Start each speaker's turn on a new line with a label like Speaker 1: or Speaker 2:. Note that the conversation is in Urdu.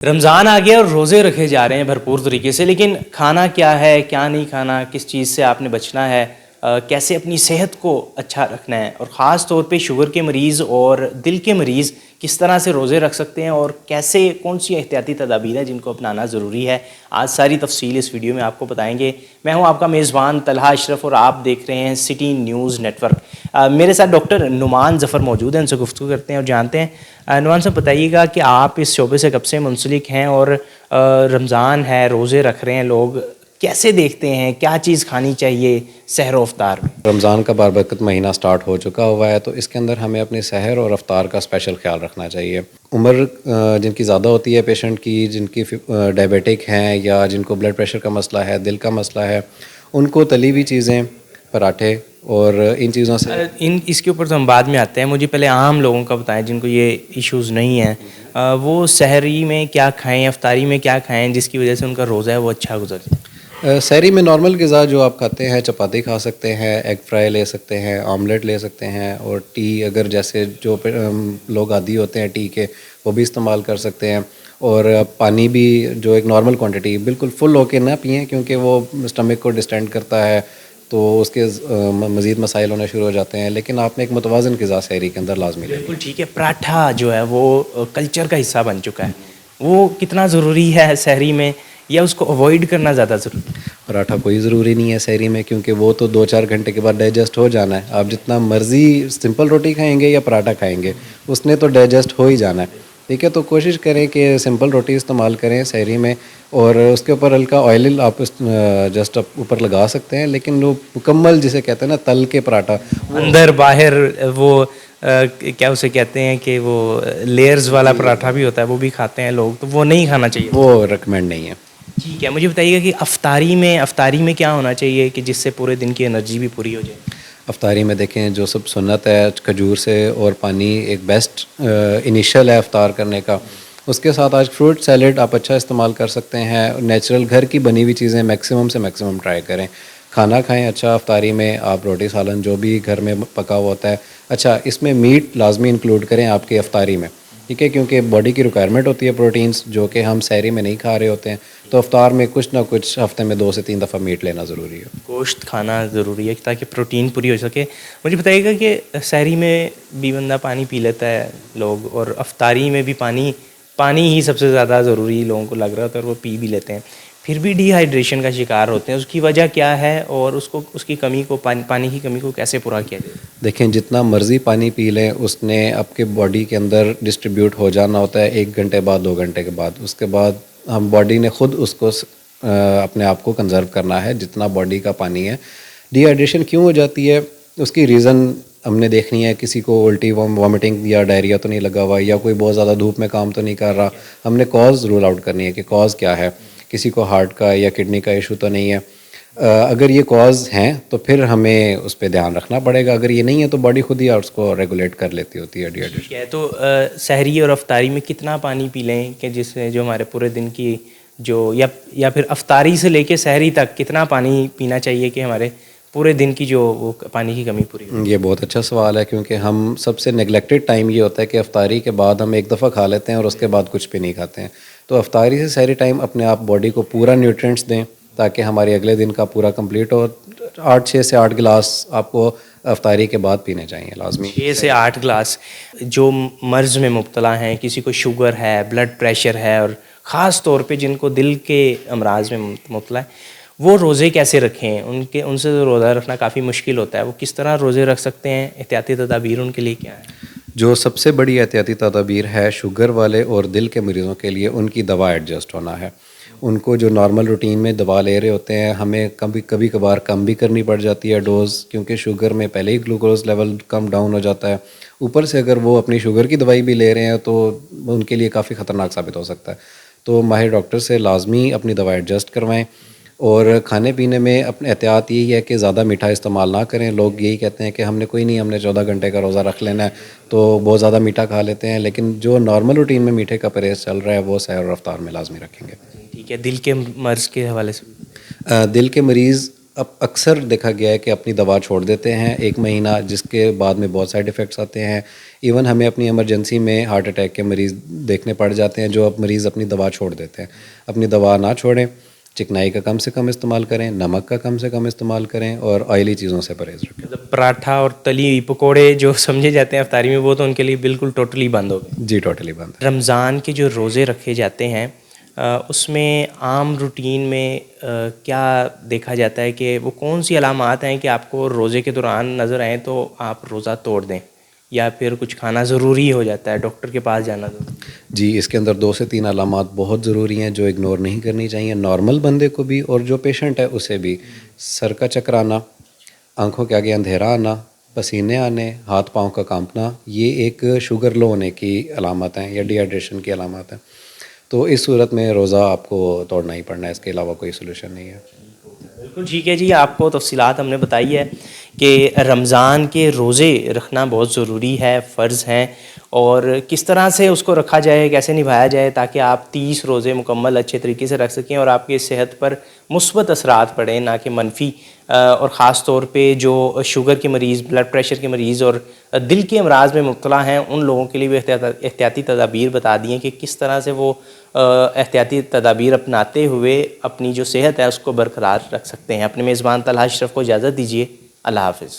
Speaker 1: رمضان آ گیا اور روزے رکھے جا رہے ہیں بھرپور طریقے سے، لیکن کھانا کیا ہے، کیا نہیں کھانا، کس چیز سے آپ نے بچنا ہے، کیسے اپنی صحت کو اچھا رکھنا ہے، اور خاص طور پہ شوگر کے مریض اور دل کے مریض کس طرح سے روزے رکھ سکتے ہیں اور کیسے کون سی احتیاطی تدابیر ہیں جن کو اپنانا ضروری ہے، آج ساری تفصیل اس ویڈیو میں آپ کو بتائیں گے۔ میں ہوں آپ کا میزبان طلحہ اشرف اور آپ دیکھ رہے ہیں سٹی نیوز نیٹ ورک۔ میرے ساتھ ڈاکٹر نعمان ظفر موجود ہیں، ان سے گفتگو کرتے ہیں اور جانتے ہیں۔ نعمان صاحب بتائیے گا کہ آپ اس شعبے سے کب سے منسلک ہیں، اور رمضان ہے، روزے رکھ رہے ہیں لوگ، کیسے دیکھتے ہیں کیا چیز کھانی چاہیے سحر و افطار میں؟
Speaker 2: رمضان کا بابرکت مہینہ سٹارٹ ہو چکا ہوا ہے، تو اس کے اندر ہمیں اپنے سحر اور افطار کا اسپیشل خیال رکھنا چاہیے۔ عمر جن کی زیادہ ہوتی ہے پیشنٹ کی، جن کی ڈائبیٹک ہیں یا جن کو بلڈ پریشر کا مسئلہ ہے، دل کا مسئلہ ہے، ان کو تلی ہوئی چیزیں، پراٹھے اور ان چیزوں سے
Speaker 1: اس کے اوپر تو ہم بعد میں آتے ہیں، مجھے پہلے عام لوگوں کا بتائیں جن کو یہ ایشوز نہیں ہیں، وہ سحری میں کیا کھائیں، افطاری میں کیا کھائیں جس کی وجہ سے ان کا روزہ ہے وہ اچھا گزر جائے۔
Speaker 2: سحری میں نارمل غذا جو آپ کھاتے ہیں، چپاتی کھا سکتے ہیں، ایگ فرائی لے سکتے ہیں، آملیٹ لے سکتے ہیں، اور ٹی اگر جیسے جو لوگ عادی ہوتے ہیں ٹی کے، وہ بھی استعمال کر سکتے ہیں، اور پانی بھی جو ایک نارمل کوانٹٹی بالکل فل ہو کے نہ پئیں، کیونکہ وہ اسٹمک کو ڈسٹینڈ کرتا ہے تو اس کے مزید مسائل ہونے شروع ہو جاتے ہیں، لیکن آپ نے ایک متوازن غذا سحری کے اندر لازمی لے
Speaker 1: بالکل ٹھیک ہے۔ پراٹھا جو ہے وہ کلچر کا حصہ بن چکا ہے، وہ کتنا ضروری ہے سحری میں، یا اس کو اوائڈ کرنا زیادہ ضروری ہے؟
Speaker 2: پراٹھا کوئی ضروری نہیں ہے سحری میں، کیونکہ وہ تو 2-4 گھنٹے کے بعد ڈائجسٹ ہو جانا ہے۔ آپ جتنا مرضی سمپل روٹی کھائیں گے یا پراٹھا کھائیں گے، اس نے تو ڈائجسٹ ہو ہی جانا ہے، ٹھیک ہے۔ تو کوشش کریں کہ سمپل روٹی استعمال کریں سحری میں، اور اس کے اوپر ہلکا آئل آپ جسٹ اوپر لگا سکتے ہیں، لیکن وہ مکمل جسے کہتے ہیں نا تل کے پراٹھا،
Speaker 1: اندر باہر وہ کیا اسے کہتے ہیں کہ وہ لیئرز والا پراٹھا بھی ہوتا ہے، وہ بھی کھاتے ہیں لوگ، تو وہ نہیں کھانا چاہیے۔
Speaker 2: وہ ریکمینڈ نہیں ہے۔
Speaker 1: ٹھیک ہے، مجھے بتائیے گا کہ افطاری میں کیا ہونا چاہیے کہ جس سے پورے دن کی انرجی بھی پوری ہو جائے؟
Speaker 2: افطاری میں دیکھیں جو سب سنت ہے، کھجور سے اور پانی ایک بیسٹ انیشل ہے افطار کرنے کا۔ اس کے ساتھ آج فروٹ سیلڈ آپ اچھا استعمال کر سکتے ہیں، نیچرل گھر کی بنی ہوئی چیزیں میکسیمم سے میکسیمم ٹرائی کریں، کھانا کھائیں اچھا افطاری میں، آپ روٹی سالن جو بھی گھر میں پکا ہوا ہوتا ہے اچھا، اس میں میٹ لازمی انکلوڈ کریں آپ کی افطاری میں، ٹھیک ہے، کیونکہ باڈی کی ریکوائرمنٹ ہوتی ہے پروٹینز جو کہ ہم سحری میں نہیں کھا رہے ہوتے ہیں، تو افطار میں کچھ نہ کچھ ہفتے میں 2 سے 3 دفعہ میٹ لینا ضروری ہے۔
Speaker 1: گوشت کھانا ضروری ہے تاکہ پروٹین پوری ہو سکے۔ مجھے بتائیے گا کہ سحری میں بھی بندہ پانی پی لیتا ہے لوگ، اور افطاری میں بھی پانی ہی سب سے زیادہ ضروری لوگوں کو لگ رہا ہوتا ہے، اور وہ پی بھی لیتے ہیں، پھر بھی ڈی ہائیڈریشن کا شکار ہوتے ہیں، اس کی وجہ کیا ہے، اور اس کی کمی کو پانی کی کمی کو کیسے پورا کیا جائے؟
Speaker 2: دیکھیں جتنا مرضی پانی پی لیں، اس نے آپ کے باڈی کے اندر ڈسٹریبیوٹ ہو جانا ہوتا ہے 1 گھنٹے بعد 2 گھنٹے کے بعد، اس کے بعد ہم باڈی نے خود اس کو اپنے آپ کو کنزرو کرنا ہے جتنا باڈی کا پانی ہے۔ ڈی ہائیڈریشن کیوں ہو جاتی ہے، اس کی ریزن ہم نے دیکھنی ہے، کسی کو الٹی وامٹنگ یا ڈائریا تو نہیں لگا ہوا، یا کوئی بہت زیادہ دھوپ میں کام تو نہیں کر رہا، ہم نے کاز رول آؤٹ کرنی ہے کہ کاز کیا ہے، کسی کو ہارٹ کا یا کڈنی کا ایشو تو نہیں ہے۔ اگر یہ کاز ہیں تو پھر ہمیں اس پہ دھیان رکھنا پڑے گا، اگر یہ نہیں ہے تو باڈی خود ہی اس کو ریگولیٹ کر لیتی ہوتی ہے ڈی ہائیڈریشن۔
Speaker 1: ٹھیک ہے، تو سحری اور افطاری میں کتنا پانی پی لیں کہ جس سے جو ہمارے پورے دن کی یا پھر افطاری سے لے کے سحری تک کتنا پانی پینا چاہیے کہ ہمارے پورے دن کی جو وہ پانی کی کمی پوری ہو؟
Speaker 2: یہ بہت اچھا سوال ہے، کیونکہ ہم سب سے نیگلیکٹڈ ٹائم یہ ہوتا ہے کہ افطاری کے بعد ہم ایک دفعہ کھا لیتے ہیں اور اس کے بعد کچھ بھی نہیں کھاتے ہیں، تو افطاری سے سحری ٹائم اپنے آپ باڈی کو پورا نیوٹرینٹس دیں تاکہ ہمارے اگلے دن کا پورا کمپلیٹ ہو۔ 6 سے 8 گلاس آپ کو افطاری کے بعد پینے چاہیے لازمی۔
Speaker 1: 6 سے 8 گلاس۔ جو مرض میں مبتلا ہیں، کسی کو شوگر ہے، بلڈ پریشر ہے، اور خاص طور پہ جن کو دل کے امراض میں مبتلا ہے، وہ روزے کیسے رکھیں؟ ان سے روزہ رکھنا کافی مشکل ہوتا ہے، وہ کس طرح روزے رکھ سکتے ہیں؟ احتیاطی تدابیر ان کے لیے کیا ہے؟
Speaker 2: جو سب سے بڑی احتیاطی تدابیر ہے شوگر والے اور دل کے مریضوں کے لیے، ان کی دوا ایڈجسٹ ہونا ہے۔ ان کو جو نارمل روٹین میں دوا لے رہے ہوتے ہیں، ہمیں کبھی کبھار کم بھی کرنی پڑ جاتی ہے ڈوز، کیونکہ شوگر میں پہلے ہی گلوکوز لیول کم ڈاؤن ہو جاتا ہے، اوپر سے اگر وہ اپنی شوگر کی دوائی بھی لے رہے ہیں تو ان کے لیے کافی خطرناک ثابت ہو سکتا ہے۔ تو ماہر ڈاکٹر سے لازمی اپنی دوا ایڈجسٹ کروائیں، اور کھانے پینے میں اپنے احتیاط یہی ہے کہ زیادہ میٹھا استعمال نہ کریں۔ لوگ یہی کہتے ہیں کہ ہم نے کوئی نہیں، ہم نے 14 گھنٹے کا روزہ رکھ لینا ہے، تو بہت زیادہ میٹھا کھا لیتے ہیں، لیکن جو نارمل روٹین میں میٹھے کا پرہیز چل رہا ہے وہ سحر اور افطار میں لازمی رکھیں گے۔
Speaker 1: ٹھیک ہے، دل کے مرض کے حوالے سے؟
Speaker 2: دل کے مریض اب اکثر دیکھا گیا ہے کہ اپنی دوا چھوڑ دیتے ہیں 1 مہینہ، جس کے بعد میں بہت سائیڈ ایفیکٹس آتے ہیں. ایون ہمیں اپنی ایمرجنسی میں ہارٹ اٹیک کے مریض دیکھنے پڑ جاتے ہیں جو اب مریض اپنی دوا چھوڑ دیتے ہیں. اپنی دوا نہ چھوڑیں، چکنائی کا کم سے کم استعمال کریں، نمک کا کم سے کم استعمال کریں اور آئلی چیزوں سے پرہیز رکھیں.
Speaker 1: مطلب پراٹھا اور تلی ہوئی پکوڑے جو سمجھے جاتے ہیں افطاری میں، وہ تو ان کے لیے بالکل ٹوٹلی بند ہو گئے.
Speaker 2: جی ٹوٹلی بند.
Speaker 1: رمضان کے جو روزے رکھے جاتے ہیں اس میں عام روٹین میں کیا دیکھا جاتا ہے کہ وہ کون سی علامات ہیں کہ آپ کو روزے کے دوران نظر آئیں تو آپ روزہ توڑ دیں، یا پھر کچھ کھانا ضروری ہو جاتا ہے، ڈاکٹر کے پاس جانا ضروری؟
Speaker 2: جی اس کے اندر 2 سے 3 علامات بہت ضروری ہیں جو اگنور نہیں کرنی چاہیے، نارمل بندے کو بھی اور جو پیشنٹ ہے اسے بھی. سر کا چکرانا، آنکھوں کے آگے اندھیرا آنا، پسینے آنے، ہاتھ پاؤں کا کانپنا، یہ ایک شوگر لو ہونے کی علامات ہیں یا ڈی ہائیڈریشن کی علامات ہیں. تو اس صورت میں روزہ آپ کو توڑنا ہی پڑنا ہے، اس کے علاوہ کوئی سولوشن نہیں ہے.
Speaker 1: بالکل ٹھیک ہے جی، آپ کو تفصیلات ہم نے بتائی ہے کہ رمضان کے روزے رکھنا بہت ضروری ہے، فرض ہیں، اور کس طرح سے اس کو رکھا جائے، کیسے نبھایا جائے تاکہ آپ 30 روزے مکمل اچھے طریقے سے رکھ سکیں اور آپ کی صحت پر مثبت اثرات پڑیں نہ کہ منفی. اور خاص طور پہ جو شوگر کے مریض، بلڈ پریشر کے مریض اور دل کے امراض میں مبتلا ہیں ان لوگوں کے لیے بھی احتیاطی تدابیر بتا دی ہیں کہ کس طرح سے وہ احتیاطی تدابیر اپناتے ہوئے اپنی جو صحت ہے اس کو برقرار رکھ سکتے ہیں. اپنے میزبان طلحہ اشرف کو اجازت دیجیے. اللہ حافظ.